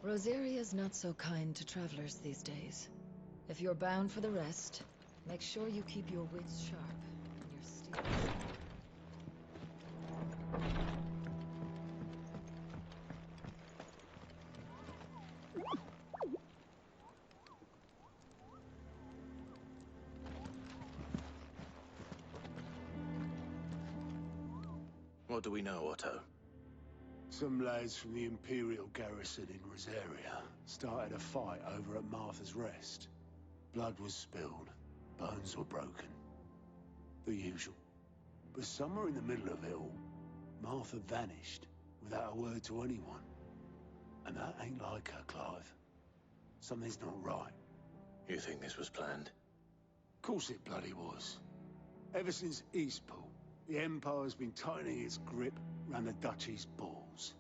Rosaria's not so kind to travelers these days. If you're bound for the rest, make sure you keep your wits sharp and your steel. What do we know, Otto? Some lads from the Imperial garrison in Rosaria started a fight over at Martha's Rest. Blood was spilled, bones were broken. The usual. But somewhere in the middle of it all, Martha vanished without a word to anyone. And that ain't like her, Clive. Something's not right. You think this was planned? Of course it bloody was. Ever since Eastpool, the Empire's been tightening its grip round the Duchy's balls.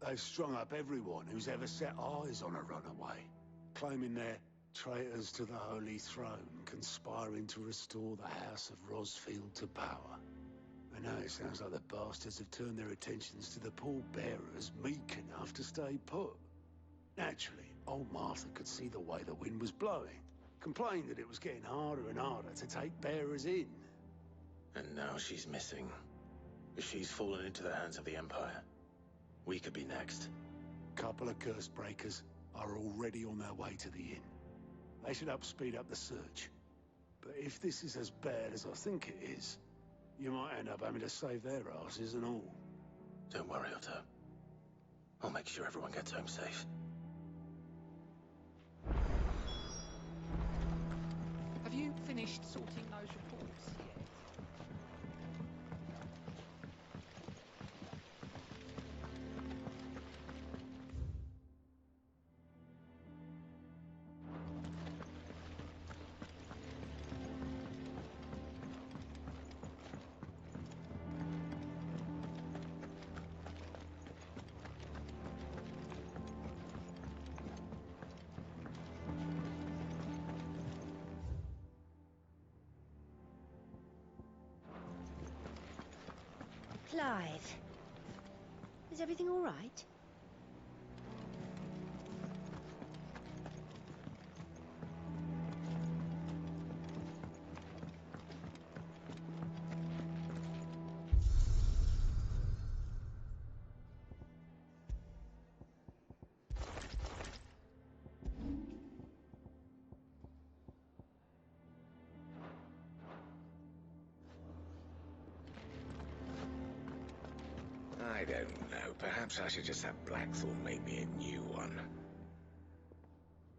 They've strung up everyone who's ever set eyes on a runaway, claiming they're traitors to the Holy Throne, conspiring to restore the House of Rosfield to power. And now it sounds like the bastards have turned their attentions to the pallbearers meek enough to stay put. Naturally, old Martha could see the way the wind was blowing, complained that it was getting harder and harder to take bearers in. And now she's missing. If she's fallen into the hands of the Empire, we could be next. Couple of curse breakers are already on their way to the inn. They should speed up the search. But if this is as bad as I think it is, you might end up having to save their asses and all. Don't worry, Otto. I'll make sure everyone gets home safe. Have you finished sorting those reports yet? Clive, is everything all right? I don't know. Perhaps I should just have Blackthorn make me a new one.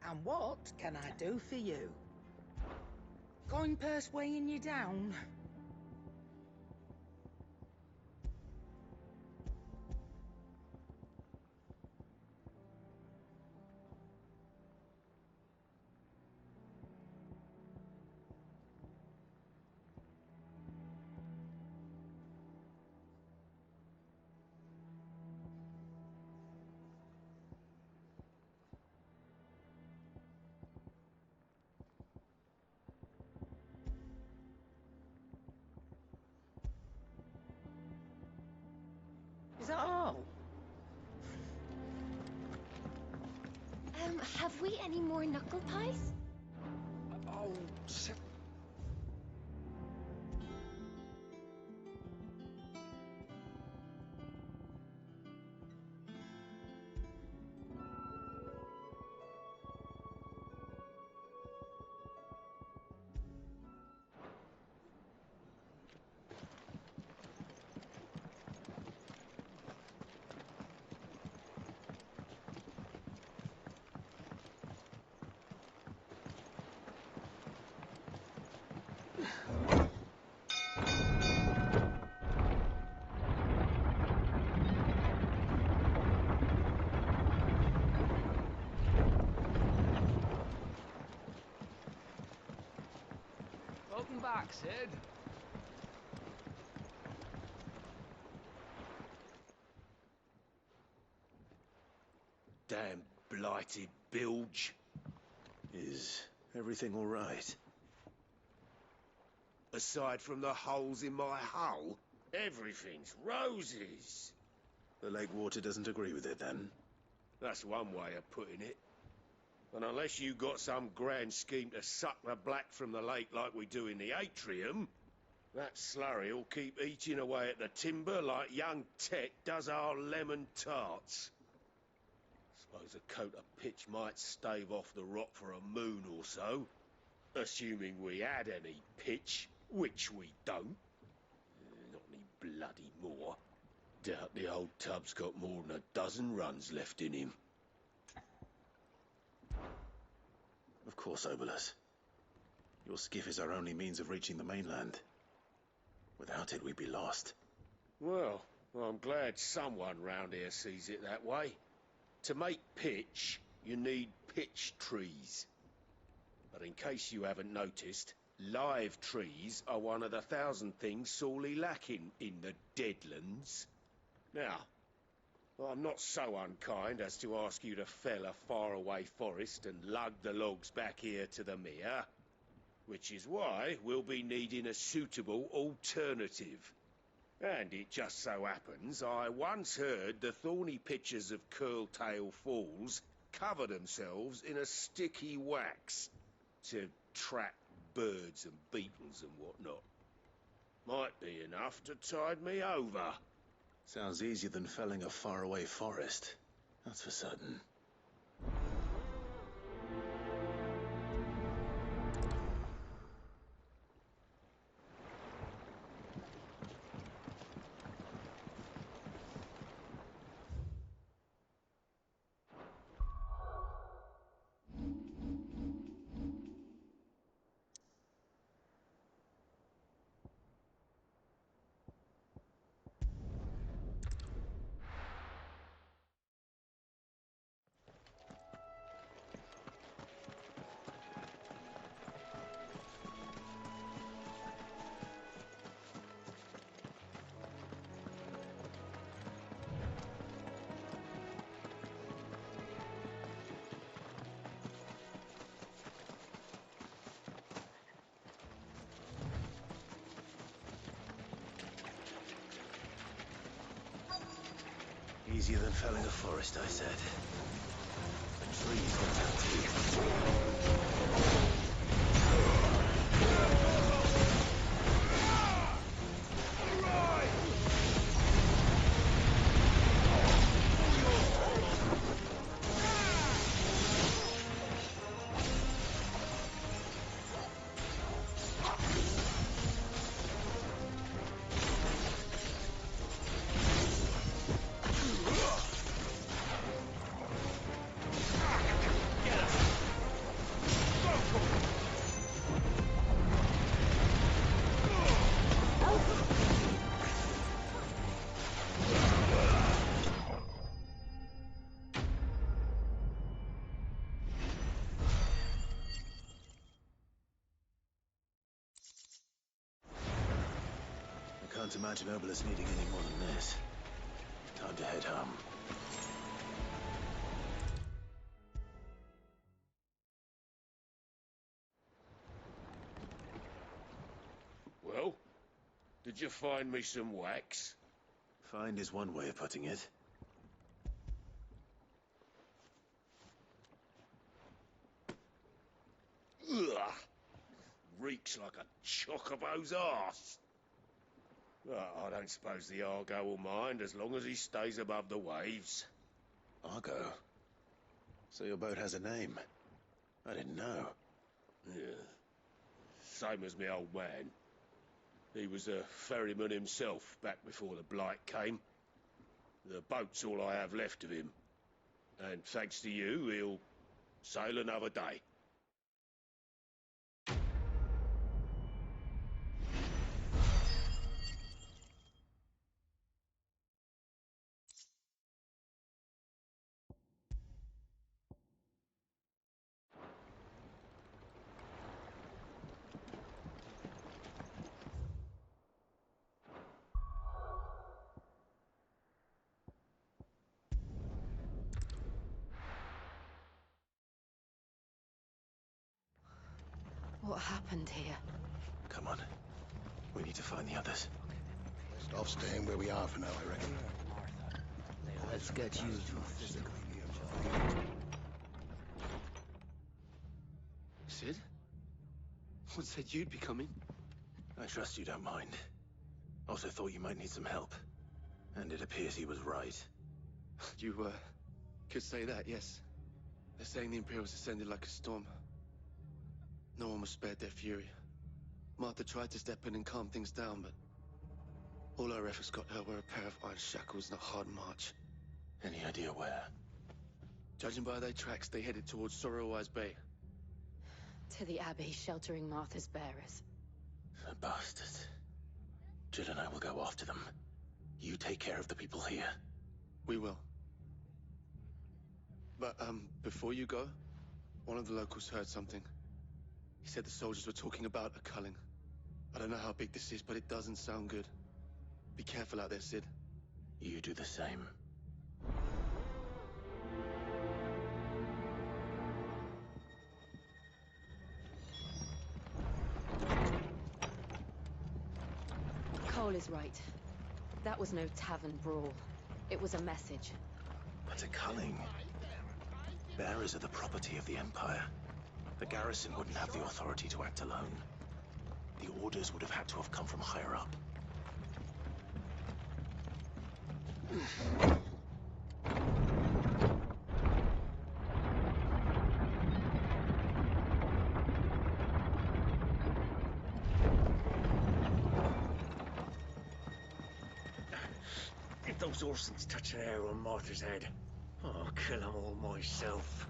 And what can I do for you? Coin purse weighing you down? Is that all? Have we any more knuckle pies? Oh, welcome back, Sid. Damn blighted bilge. Is everything all right? Aside from the holes in my hull, everything's roses. The lake water doesn't agree with it, then? That's one way of putting it. And unless you got some grand scheme to suck the black from the lake like we do in the atrium, that slurry'll keep eating away at the timber like young Tech does our lemon tarts. Suppose a coat of pitch might stave off the rot for a moon or so, assuming we had any pitch, which we don't. Not any bloody more. Doubt the old tub's got more than a dozen runs left in him. Of course, Obolus. Your skiff is our only means of reaching the mainland. Without it, we'd be lost. Well, I'm glad someone round here sees it that way. To make pitch, you need pitch trees. But in case you haven't noticed, live trees are one of the 1,000 things sorely lacking in the Deadlands. Now, I'm not so unkind as to ask you to fell a faraway forest and lug the logs back here to the mere, which is why we'll be needing a suitable alternative. And it just so happens I once heard the thorny pitchers of Curltail Falls cover themselves in a sticky wax to trap birds and beetles and whatnot. Might be enough to tide me over. Sounds easier than felling a faraway forest. That's for certain. Easier than felling a forest, I said. The trees got that too. Can't imagine Obolus needing any more than this. Time to head home. Well, did you find me some wax? Find is one way of putting it. Ugh! Reeks like a chocobo's arse. I don't suppose the Argo will mind as long as he stays above the waves. Argo? So your boat has a name? I didn't know. Yeah. Same as my old man. He was a ferryman himself back before the Blight came. The boat's all I have left of him. And thanks to you, he'll sail another day. What happened here? Come on. We need to find the others. Best off staying where we are for now, I reckon. Let's get you to a physical. Sid? What said you'd be coming? I trust you don't mind. Also thought you might need some help. And it appears he was right. You, could say that, yes. They're saying the Imperials descended like a storm. No one was spared their fury. Martha tried to step in and calm things down, but all our efforts got her were a pair of iron shackles and a hard march. Any idea where? Judging by their tracks, they headed towards Sorrowwise Bay. To the Abbey sheltering Martha's bearers. The bastards. Jill and I will go after them. You take care of the people here. We will. But, before you go, one of the locals heard something. He said the soldiers were talking about a culling. I don't know how big this is, but it doesn't sound good. Be careful out there, Sid. You do the same. Cole is right. That was no tavern brawl. It was a message. But a culling. Bearers are the property of the Empire. The garrison wouldn't have the authority to act alone. The orders would have had to have come from higher up. If those Orsons touch an arrow on Martha's head, I'll kill them all myself.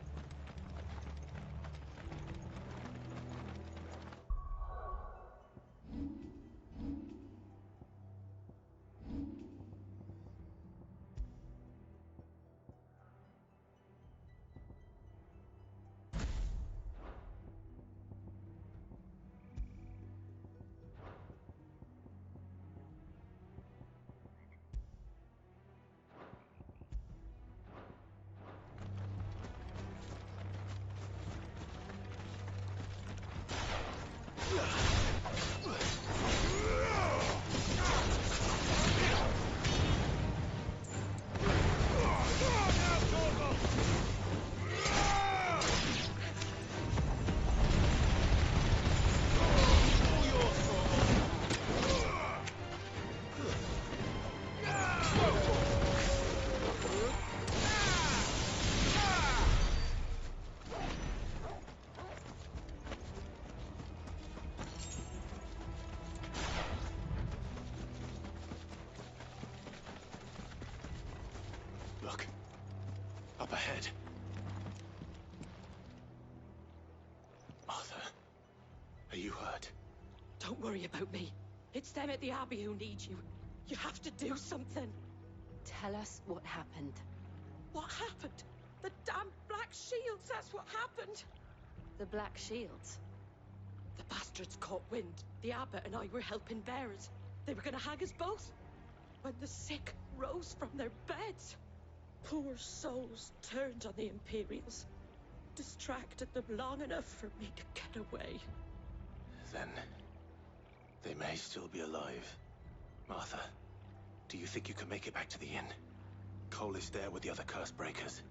Look. Up ahead. Martha. Are you hurt? Don't worry about me. It's them at the Abbey who need you. You have to do something. Tell us what happened. What happened? The damn Black Shields, that's what happened. The Black Shields? The bastards caught wind. The Abbot and I were helping bearers. They were gonna hang us both. When the sick rose from their beds. Poor souls turned on the Imperials. Distracted them long enough for me to get away. Then they may still be alive. Martha, do you think you can make it back to the inn? Cole is there with the other curse breakers.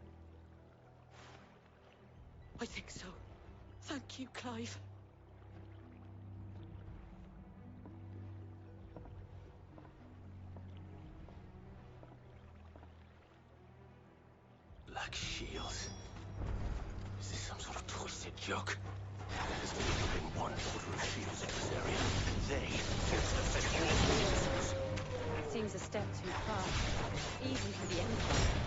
I think so. Thank you, Clive. Black shields. Is this some sort of twisted joke? There's only been one order of shields in this area. They fix the festival. That seems a step too far, even for the Empire.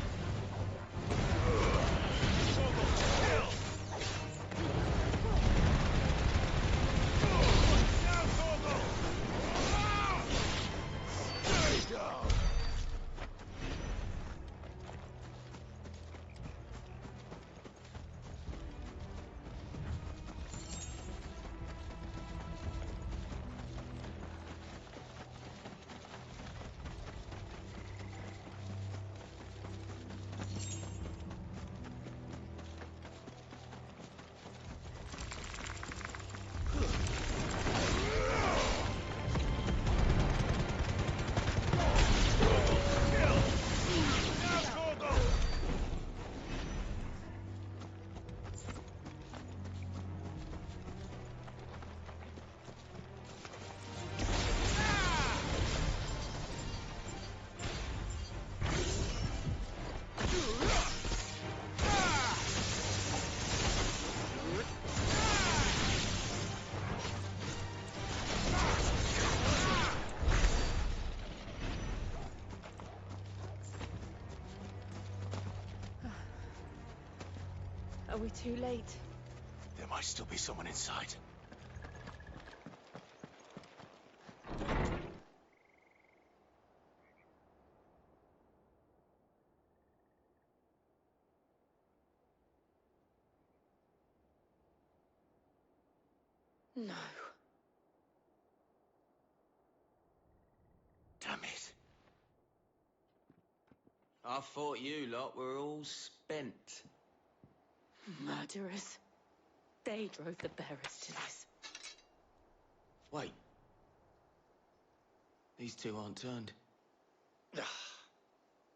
Are we too late? There might still be someone inside. No. Damn it. I thought you lot were all spent. Murderers. They drove the bearers to this. Wait. These two aren't turned.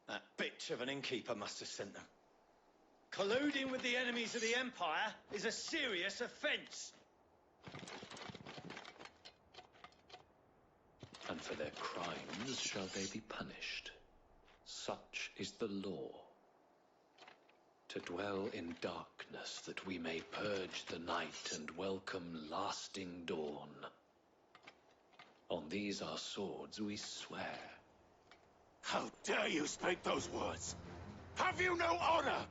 That bitch of an innkeeper must have sent them. Colluding with the enemies of the Empire is a serious offence. And for their crimes shall they be punished. Such is the law. To dwell in darkness that we may purge the night and welcome lasting dawn. On these our swords we swear. How dare you speak those words? Have you no honor?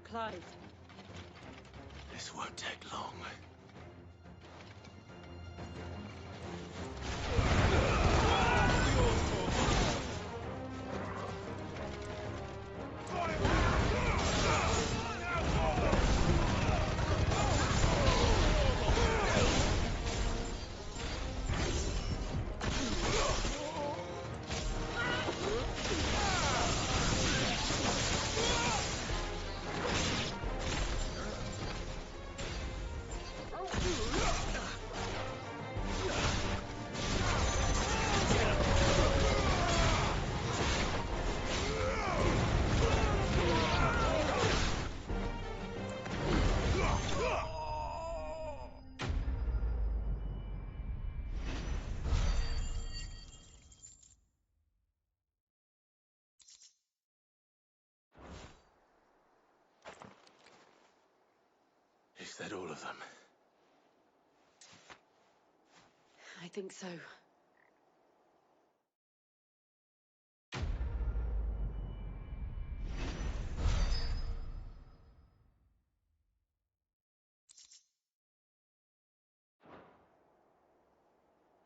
Clive. This won't take long. Is that all of them? I think so.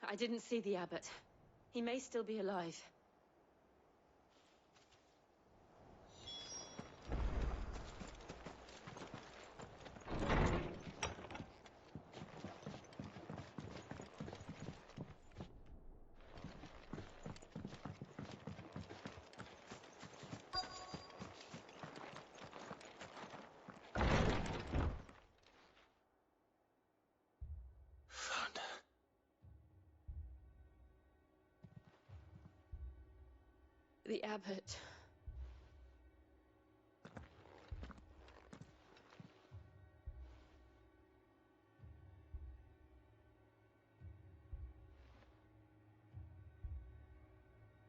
I didn't see the abbot. He may still be alive. The abbot.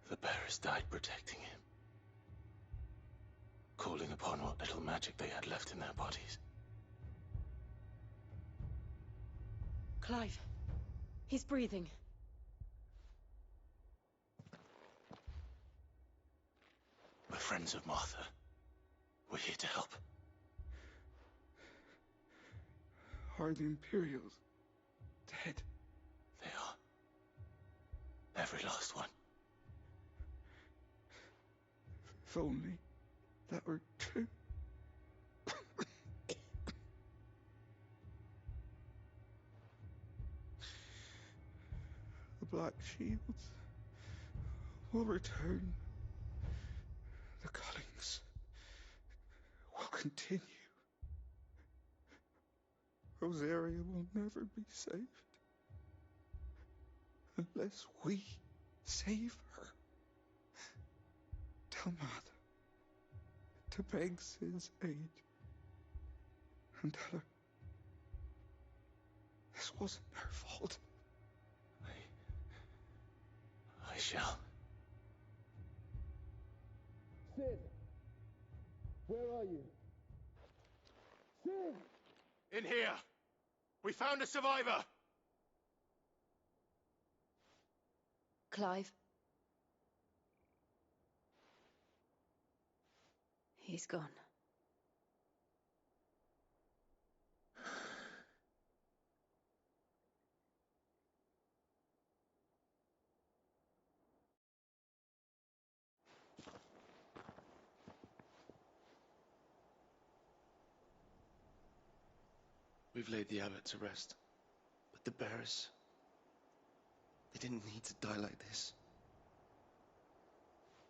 The bearers died protecting him. Calling upon what little magic they had left in their bodies. Clive. He's breathing. We're friends of Martha. We're here to help. Are the Imperials dead? They are. Every last one. If only that were true. The Black Shields will return. The cullings will continue. Rosaria will never be saved unless we save her. Tell Mother to beg Sid's aid and tell her this wasn't her fault. I shall. Sid! Where are you? Sid! In here! We found a survivor! Clive. He's gone. We've laid the abbot to rest. But the bearers... they didn't need to die like this.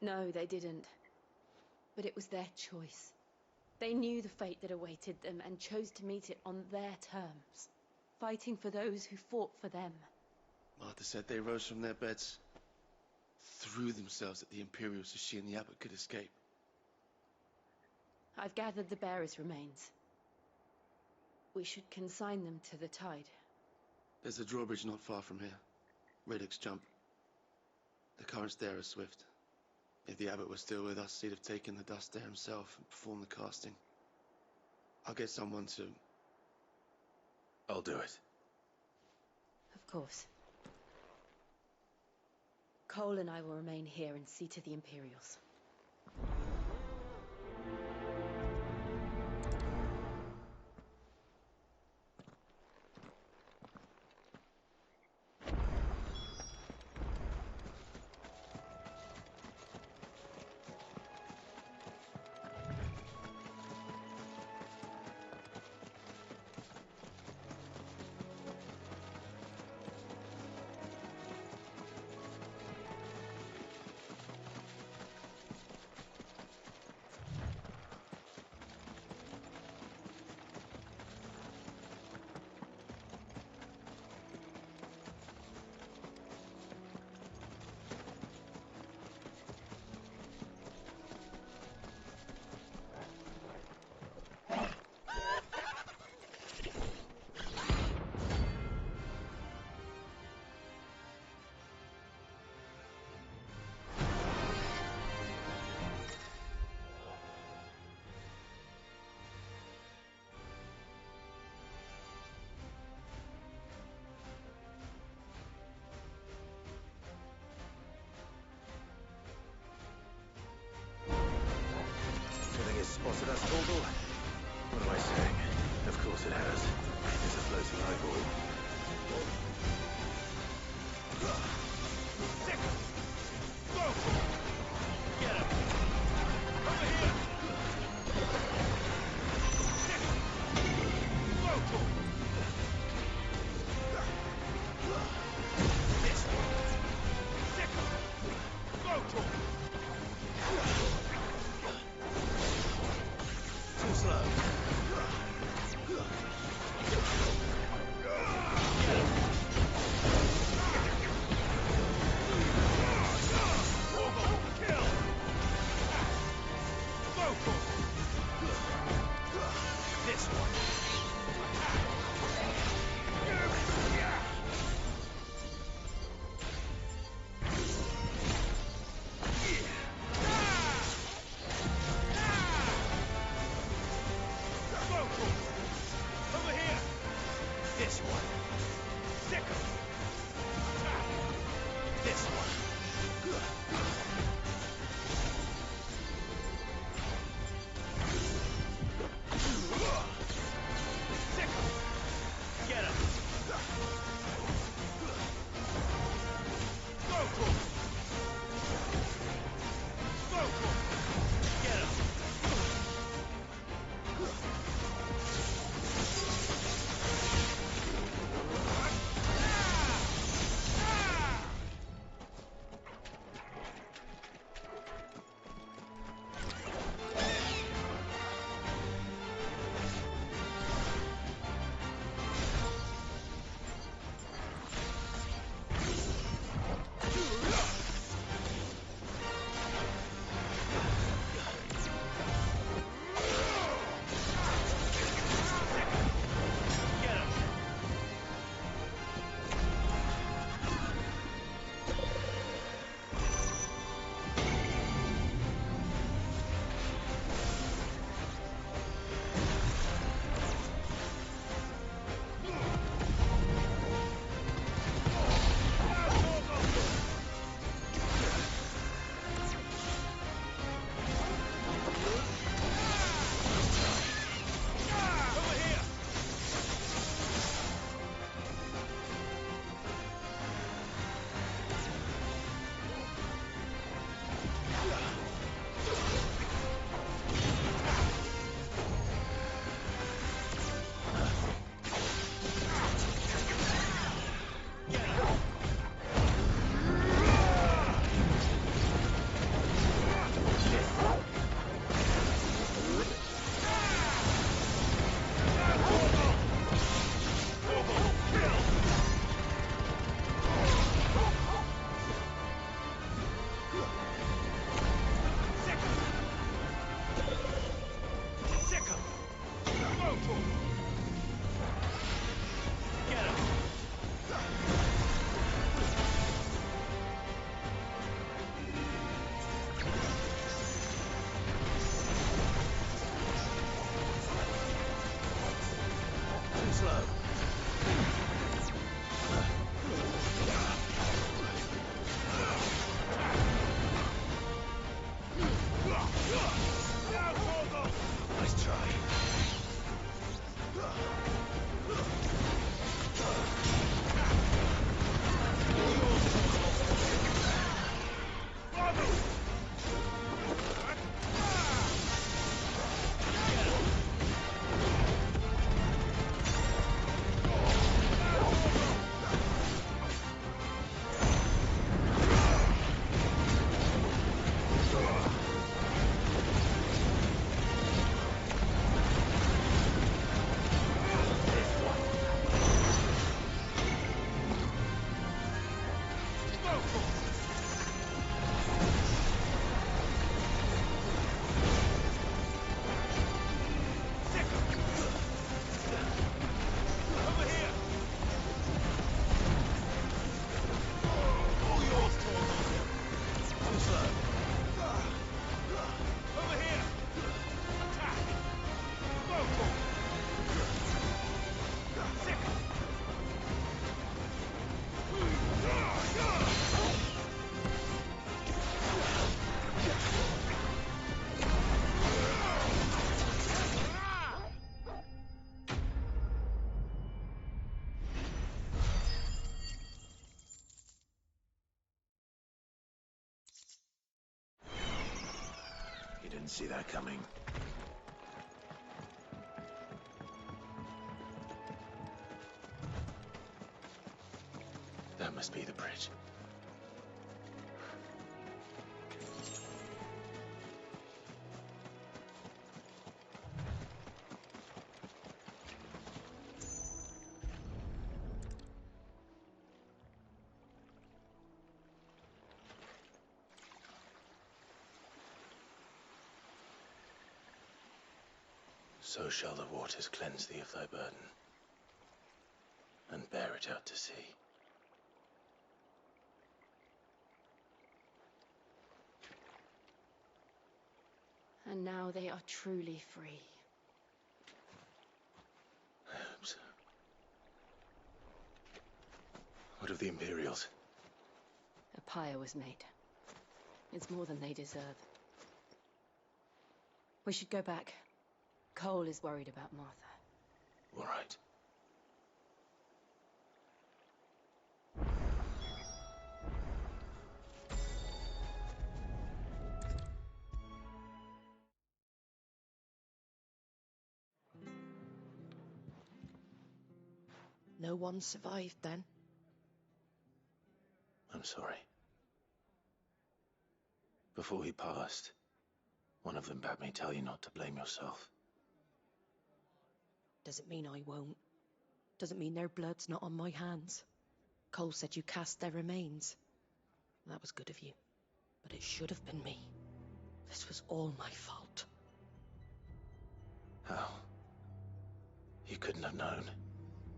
No, they didn't. But it was their choice. They knew the fate that awaited them and chose to meet it on their terms, fighting for those who fought for them. Martha said they rose from their beds, threw themselves at the Imperials so she and the abbot could escape. I've gathered the bearers' remains. We should consign them to the tide. There's a drawbridge not far from here. Reddick's jump. The currents there are swift. If the abbot was still with us, he'd have taken the dust there himself and performed the casting. I'll get someone to... I'll do it. Of course. Cole and I will remain here and see to the Imperials. Spotted us, Corporal? What am I saying? Of course it has. It's a floating eyeball. Go! Get him! Over here! Go! This one! Go! Too slow. Didn't see that coming. That must be the bridge. So shall the waters cleanse thee of thy burden, and bear it out to sea. And now they are truly free. I hope so. What of the Imperials? A pyre was made. It's more than they deserve. We should go back. Cole is worried about Martha. All right. No one survived then? I'm sorry. Before he passed, one of them bade me tell you not to blame yourself. Doesn't mean I won't. Doesn't mean their blood's not on my hands. Cole said you cast their remains. That was good of you. But it should have been me. This was all my fault. How? You couldn't have known.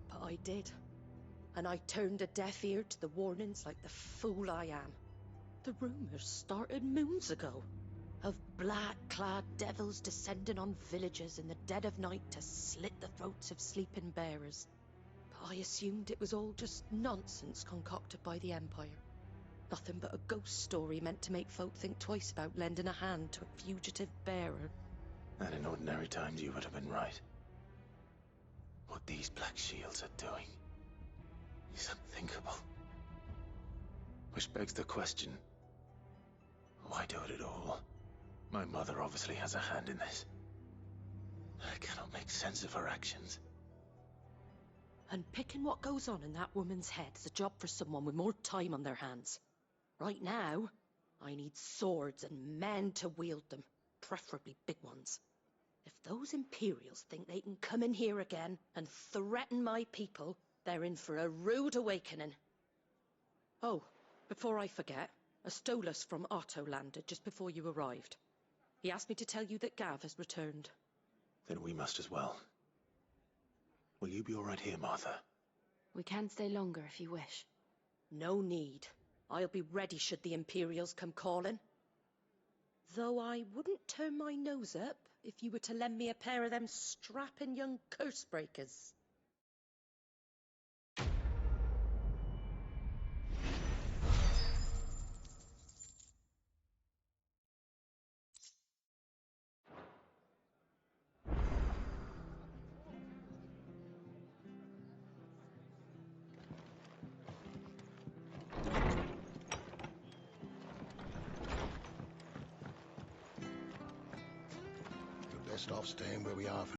But I did. And I turned a deaf ear to the warnings like the fool I am. The rumors started moons ago. Of black-clad devils descending on villages in the dead of night to slit the throats of sleeping bearers. But I assumed it was all just nonsense concocted by the Empire. Nothing but a ghost story meant to make folk think twice about lending a hand to a fugitive bearer. And in ordinary times you would have been right. What these Black Shields are doing is unthinkable. Which begs the question, why do it at all? My mother obviously has a hand in this. I cannot make sense of her actions. And picking what goes on in that woman's head is a job for someone with more time on their hands. Right now, I need swords and men to wield them, preferably big ones. If those Imperials think they can come in here again and threaten my people, they're in for a rude awakening. Oh, before I forget, a Stolas from Otto landed just before you arrived. He asked me to tell you that Gav has returned. Then we must as well. Will you be all right here, Martha? We can stay longer if you wish. No need. I'll be ready should the Imperials come calling. Though I wouldn't turn my nose up if you were to lend me a pair of them strapping young curse breakers. Best off staying where we are for